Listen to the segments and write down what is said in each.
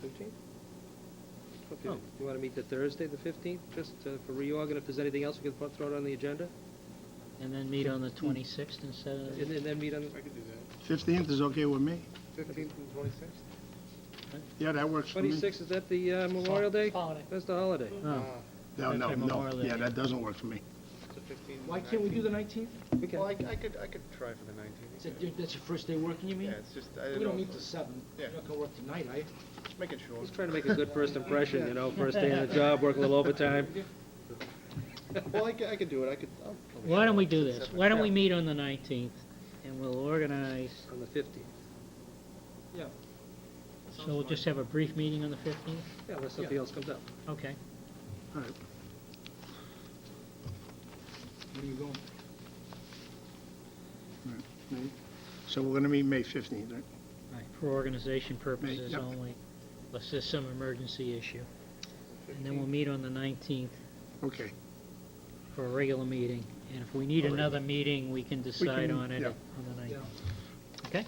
15th? Okay, Oh. you want to meet the Thursday, the 15th, just for reorg, and if there's anything else, we can throw it on the agenda? And then meet on the 26th instead of... And then meet on I could do that. 15th is okay with me. 15th and 26th? Yeah, that works for me. 26th, is that the Memorial Day? Holiday. That's the holiday. Oh. No, That's no, like no. Memorial Day. Yeah, that doesn't work for me. So 15. Why can't we do the 19th? We can. Well, I could try for the 19th. That's your first day working, you mean? Yeah, it's just, I We don't don't know. meet till 7. Yeah. You're not gonna work tonight, are you? Just making sure. He's trying to make a good first impression, you know, first day on the job, work a little overtime. Well, I could do it, I'll probably Why show don't we up. do this? Separate. Why don't we meet on the 19th, and we'll organize, On the 15th. Yeah. so we'll just have a brief meeting on the 15th? Yeah, unless something else comes up. Okay. All right. Where are you going? All right. May- So we're going to meet May 15th, right? Right, for organization purposes yep. only, unless there's some emergency issue. And then we'll meet on the 19th Okay. for a regular meeting, and if we need All right. another meeting, we can decide can- on it yeah. on the 19th. Yeah. Okay?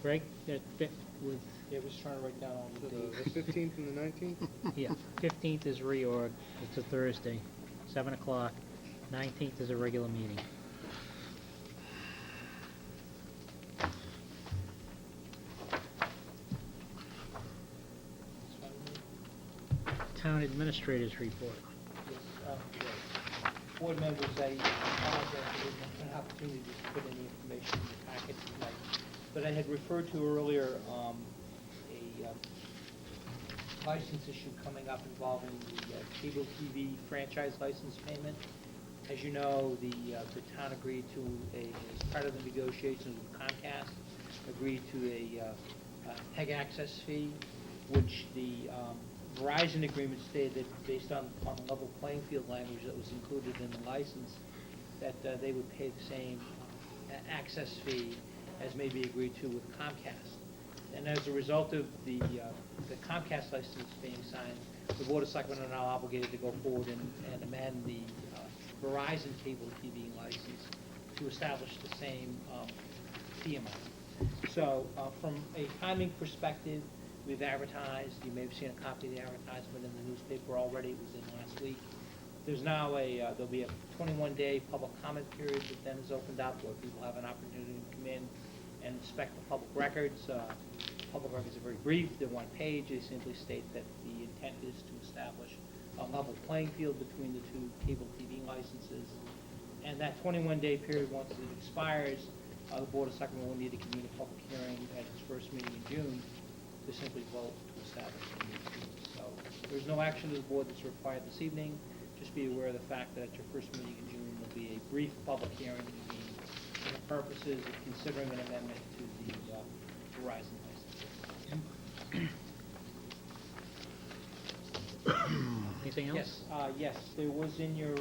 Greg, that fit with, Yeah, we're just trying to write down all So the dates. the 15th and the 19th? yeah, 15th is reorg, it's a Thursday, 7 o'clock, 19th is a regular meeting. Town administrators report. Board members, I apologize for the opportunity to put any information in the packet tonight. But I had referred to earlier a license issue coming up involving the cable TV franchise license payment. As you know, the town agreed to as part of the negotiations with Comcast, agreed to a PEG access fee, which the Verizon agreement stated that based on the level playing field language that was included in the license, that they would pay the same access fee as may be agreed to with Comcast. And as a result of the Comcast license being signed, the Board of Selectmen are now obligated to go forward and amend the Verizon cable TV license to establish the same fee amount. So from a timing perspective, we've advertised, you may have seen a copy of the advertisement in the newspaper already, it was in last week. There's now there'll be a 21-day public comment period that then is opened up where people have an opportunity to come in and inspect the public records. Public records are very brief, they're one page, they simply state that the intent is to establish a level playing field between the two cable TV licenses. And that 21-day period, once it expires, the Board of Selectmen will need to convene a public hearing at its first meeting in June to simply vote to establish the new field. So there's no action of the board that's required this evening. Just be aware of the fact that at your first meeting in June, there'll be a brief public hearing for the purposes of considering an amendment to the Verizon license. Anything else? Yes, yes, there was in your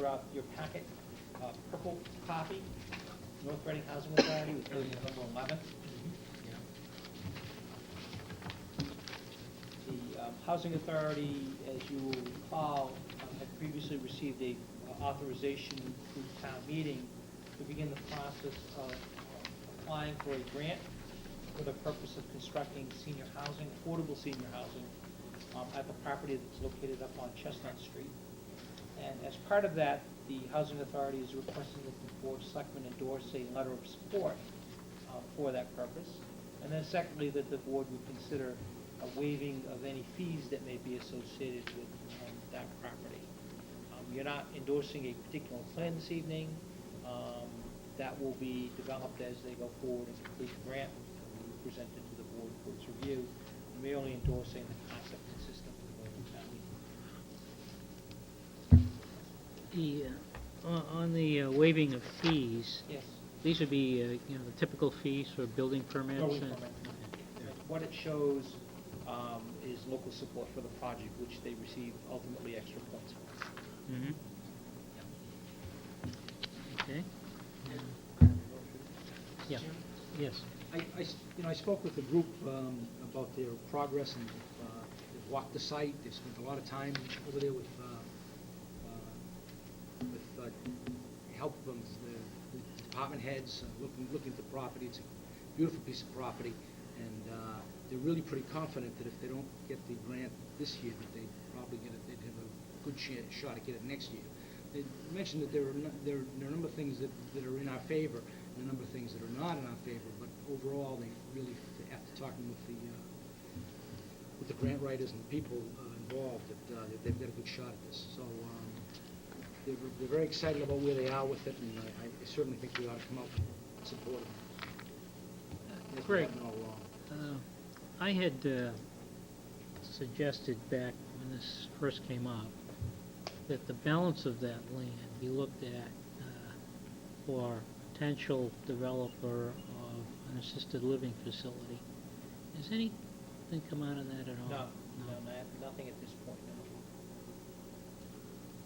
packet, purple copy, North Reading Housing Authority with November 11th. The Housing Authority, as you will recall, had previously received a authorization through town meeting to begin the process of applying for a grant for the purpose of constructing senior housing, affordable senior housing, at the property that's located up on Chestnut Street. And as part of that, the Housing Authority is requesting that the Board of Selectmen endorse a letter of support for that purpose. And then secondly, that the board would consider a waiving of any fees that may be associated with that property. You're not endorsing a particular plan this evening. That will be developed as they go forward and complete the grant, and will be presented to the board for its review. Merely endorsing the concept consistent with the town meeting. On the waiving of fees, Yes. these would be, the typical fees for building permits? Building and- permit. What it shows is local support for the project, which they receive ultimately extra points for. Mhm. Okay. Yeah, yes. I spoke with the group about their progress, and they've walked the site. They've spent a lot of time over there with help from the department heads, looking at the property. It's a beautiful piece of property, and they're really pretty confident that if they don't get the grant this year, that they'd probably they'd have a good shot at getting it next year. They mentioned that there are a number of things that are in our favor, and a number of things that are not in our favor, but overall, they really, after talking with the grant writers and the people involved, that they've got a good shot at this. So they're very excited about where they are with it, and I certainly think we ought to come out and support them. As we Greg. have been all along. I had suggested back when this first came up that the balance of that land be looked at for potential developer of an assisted living facility. Has anything come out of that at all? No, nothing at this point,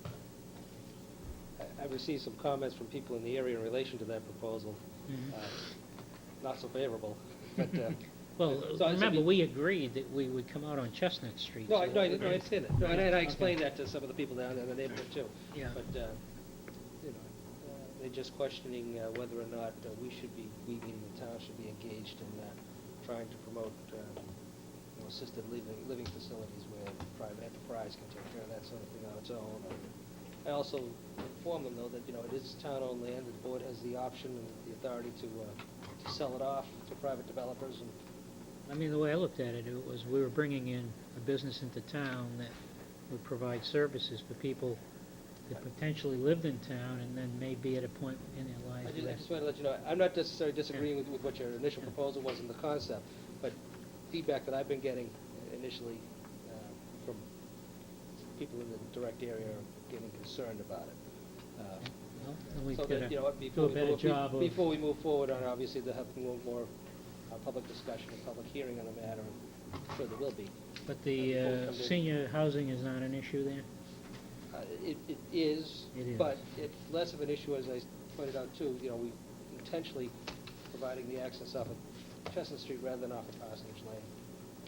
no. I've received some comments from people in the area in relation to that proposal, Mhm. not so favorable, but, Well, So- remember, we agreed that we would come out on Chestnut Street. no, so- I understand that. No, and I Okay. explained that to some of the people down in the neighborhood too. Yeah. But, they're just questioning whether or not we meaning the town, should be engaged in trying to promote assisted living facilities where private enterprise can take care of that sort of thing on its own. I also informed them, though, that, it is town-owned land, the board has the option and the authority to sell it off to private developers, and I mean, the way I looked at it, it was we were bringing in a business into town that would provide services for people that potentially lived in town and then may be at a point in their I lives just where... wanted to let you know, I'm not necessarily disagreeing with what your initial proposal was in the concept, but feedback that I've been getting initially from people in the direct area are getting concerned about it. Well, then we So could that, do a better job of... before we move forward on, obviously, there'll have to be more public discussion and public hearing on the matter, and I'm sure there will be. But before we the come to- senior housing is not an issue there? It is, It is. but it's less of an issue, as I pointed out too, we intentionally providing the access off of Chestnut Street rather than off of Parsonage Lane.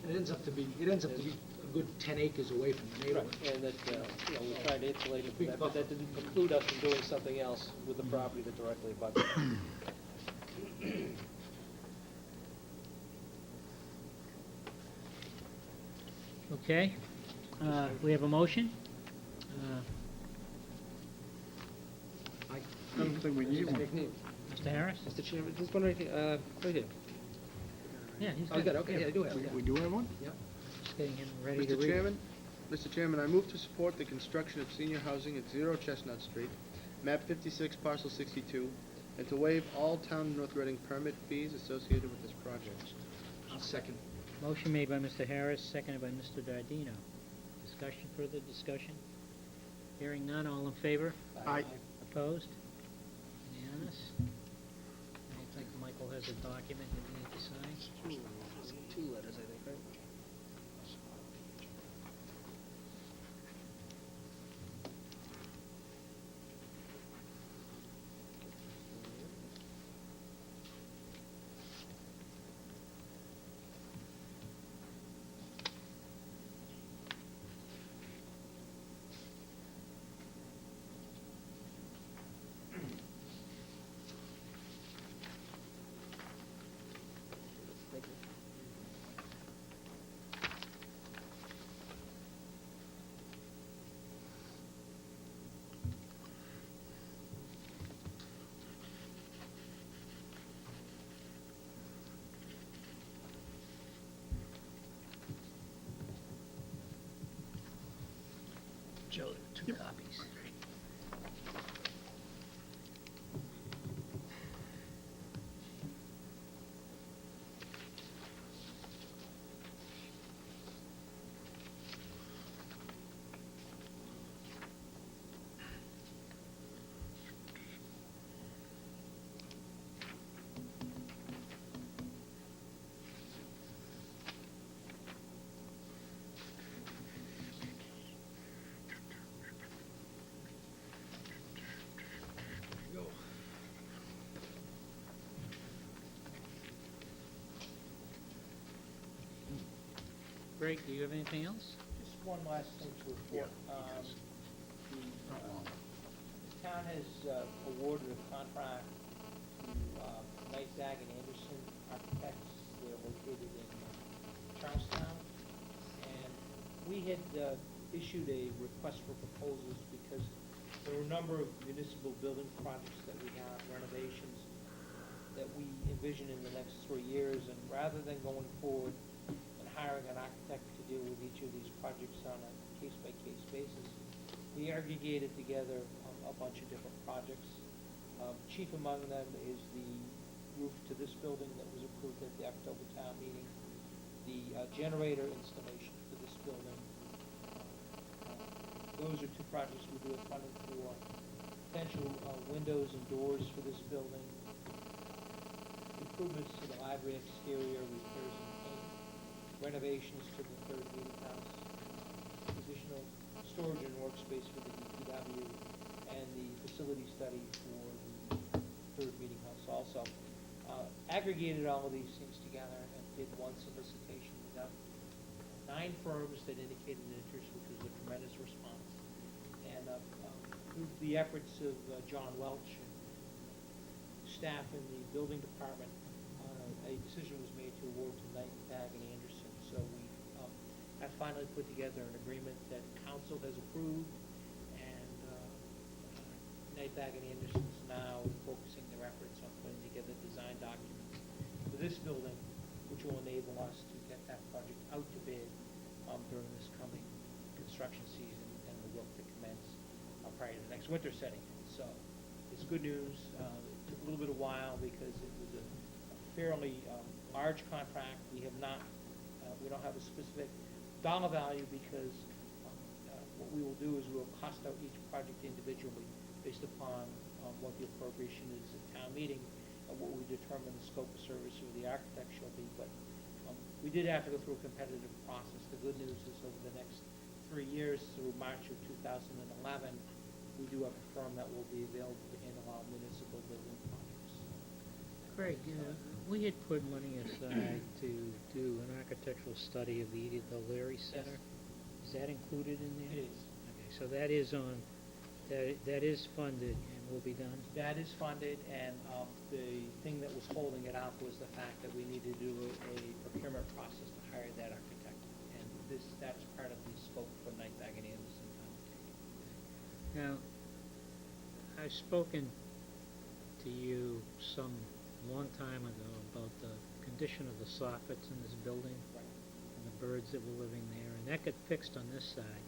And it ends up to be a good 10 acres away from the neighborhood. And that, we tried to insulate it from that, but that didn't preclude us from doing something else with the property that directly abuts it. Okay, we have a motion. I I don't think we need one. Mr. Harris? Mr. Chairman, just one right here, right here. Yeah, he's Oh, you got it, okay, yeah, go ahead. We do have one? Just getting him ready to Mr. read. Mr. Chairman, I move to support the construction of senior housing at 0 Chestnut Street, map 56, parcel 62, and to waive all town of North Reading permit fees associated with this project. I'll second. Motion made by Mr. Harris, seconded by Mr. Dardino. Discussion, further discussion? Hearing none, all in favor? Aye. Opposed? Unanimous? I think Michael has a document that we need to sign. Two letters, I think, right? Thank you. Joe, two copies. Greg, do you have anything else? Just one last thing to report. The town has awarded a contract to Knight, Zag and Anderson Architects. They're located in we had issued a request for proposals because there were a number of municipal building projects that we have, renovations, that we envision in the next 3 years, and rather than going forward and hiring an architect to deal with each of these projects on a case-by-case basis, we aggregated together a bunch of different projects. Chief among them is the roof to this building that was approved at the October town meeting, the generator installation for this building. Those are 2 projects we do have funding for. Potential windows and doors for this building, improvements to the library exterior, repairs and paint, renovations to the 3rd meeting house, additional storage and workspace for the DPW, and the facility study for the 3rd meeting house also. Aggregated all of these things together and did one solicitation. We got 9 firms that indicated an interest, which was a tremendous response. And through the efforts of John Welch and staff in the building department, a decision was made to award to Knight, Bag, and Anderson. So we have finally put together an agreement that council has approved, and Knight, Bag, and Anderson is now focusing their efforts on putting together design documents for this building, which will enable us to get that project out to bid during this coming construction season, and the work to commence prior to the next winter setting. So it's good news. It took a little bit of while because it was a fairly large contract. We have not, we don't have a specific dollar value because what we will do is we'll cost out each project individually based upon what the appropriation is at town meeting, and what we determine the scope of service of the architect shall be. But we did have to go through a competitive process. The good news is over the next 3 years, through March of 2011, we do have a firm that will be available to handle all municipal building projects. Craig, we had put money aside to do an architectural study of the Edith O'Leary Center. Is that included in there? It is. Okay, so that is on, that is funded and will be done? That is funded, and the thing that was holding it up was the fact that we needed to do a procurement process to hire that architect. And that's part of the scope for Knight, Bag, and Anderson. Now, I've spoken to you some long time ago about the condition of the soffits in this building, Right. and the birds that were living there, and that got fixed on this side.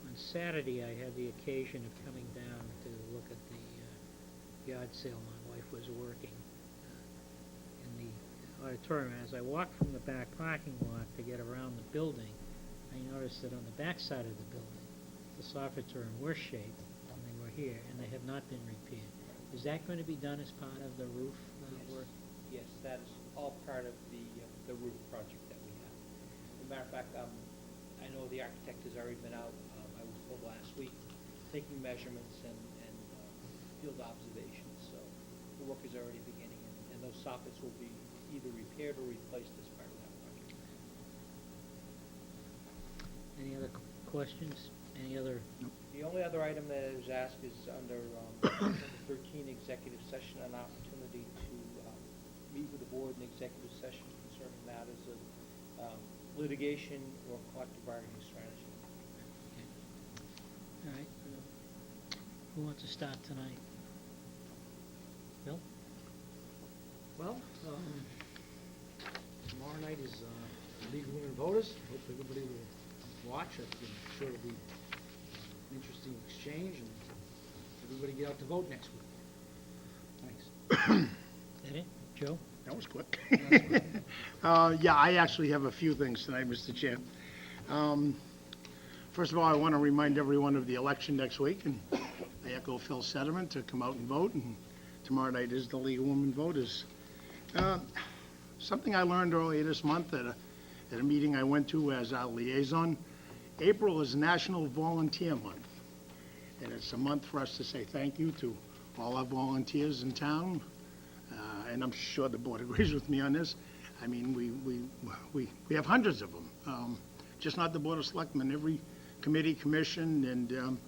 On Saturday, I had the occasion of coming down to look at the yard sale my wife was working in the auditorium. As I walked from the back parking lot to get around the building, I noticed that on the back side of the building, the soffits are in worse shape than they were here, and they have not been repaired. Is that going to be done as part of the roof work? Yes, that is all part of the roof project that we have. As a matter of fact, I know the architect has already been out, I was told last week, taking measurements and field observations. So the work is already beginning, and those soffits will be either repaired or replaced as part of that project. Any other questions? Any other? The only other item that was asked is under number 13, executive session, an opportunity to meet with the board in executive session concerning matters of litigation or collective bargaining strategy. All right. Who wants to start tonight? Bill? Well, tomorrow night is League of Women Voters. Hope everybody will watch. I'm sure it'll be an interesting exchange, and everybody get out to vote next week. Thanks. That it? Joe? That was quick. Yeah, I actually have a few things tonight, Mr. Chair. First of all, I want to remind everyone of the election next week, and I echo Phil's sentiment to come out and vote, and tomorrow night is the League of Women Voters. Something I learned earlier this month at a meeting I went to as our liaison, April is National Volunteer Month, and it's a month for us to say thank you to all our volunteers in town, and I'm sure the board agrees with me on this. I mean, we have hundreds of them, just not the Board of Selectmen, every committee, commission, and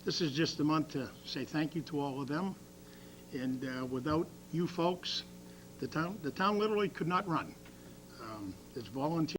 this is just a month to say thank you to all of them. And without you folks, the town literally could not run. It's volunteer.